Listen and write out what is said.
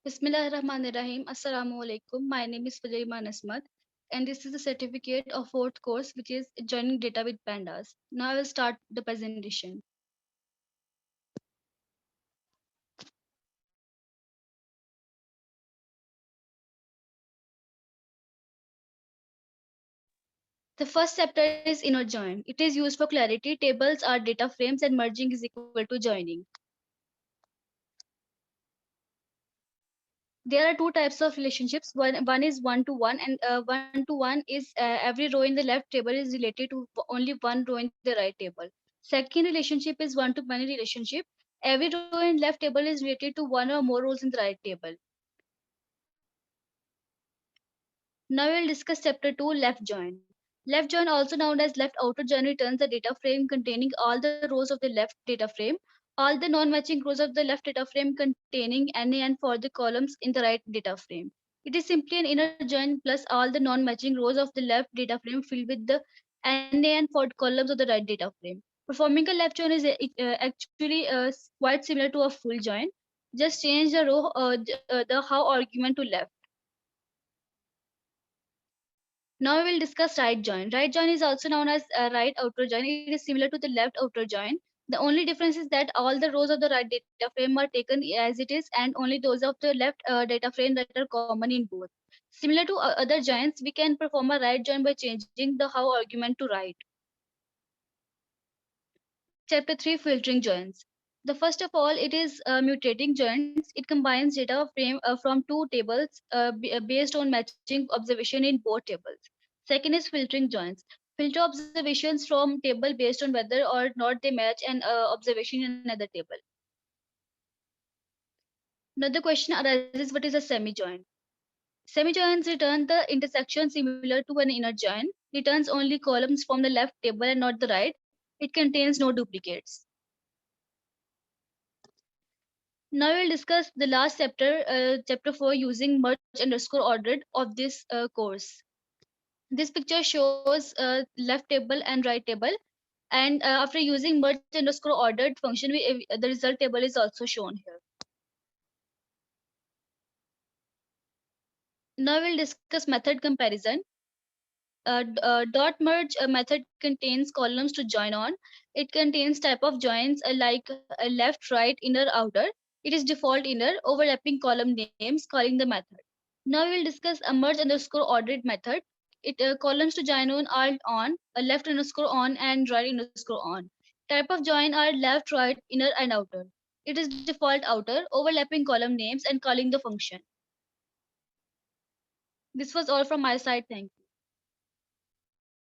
Bismillahirrahmanirrahim. Assalamu alaikum. My name is Fajar, and this is the certificate of fourth course, which is joining data with pandas. Now I will start the presentation. The first chapter is inner join. It is used for clarity. Tables are data frames, and merging is equal to joining. There are two types of relationships. One is one to one, and one to one is every row in the left table is related to only one row in the right table. Second relationship is one to many relationship. Every row in left table is related to one or more rows in the right table. Now we'll discuss chapter 2, left join. Left join, also known as left outer join, returns the data frame containing all the rows of the left data frame, all the non-matching rows of the left data frame containing NaN for the columns in the right data frame. It is simply an inner join plus all the non-matching rows of the left data frame filled with the NaN for columns of the right data frame. Performing a left join is actually quite similar to a full join. Just change the row, the how argument to left. Now we will discuss right join. Right join is also known as right outer join. It is similar to the left outer join. The only difference is that all the rows of the right data frame are taken as it is, and only those of the left data frame that are common in both. Similar to other joins, we can perform a right join by changing the how argument to right. Chapter 3, filtering joins. The first of all, it is mutating joins. It combines data frame from two tables based on matching observation in both tables. Second is filtering joins. Filter observations from table based on whether or not they match an observation in another table. Now the question arises, what is a semijoin? Semijoins return the intersection similar to an inner join, returns only columns from the left table and not the right. It contains no duplicates. Now we'll discuss the last chapter, chapter 4, using merge underscore ordered of this course. This picture shows left table and right table, and after using merge underscore ordered function, the result table is also shown here. Now we'll discuss method comparison. Dot merge method contains columns to join on. It contains type of joins like left, right, inner, outer. It is default inner, overlapping column names, calling the method. Now we will discuss a merge underscore ordered method. It columns to join on, a left underscore on, and right underscore on. Type of join are left, right, inner, and outer. It is default outer, overlapping column names, and calling the function. This was all from my side. Thank you.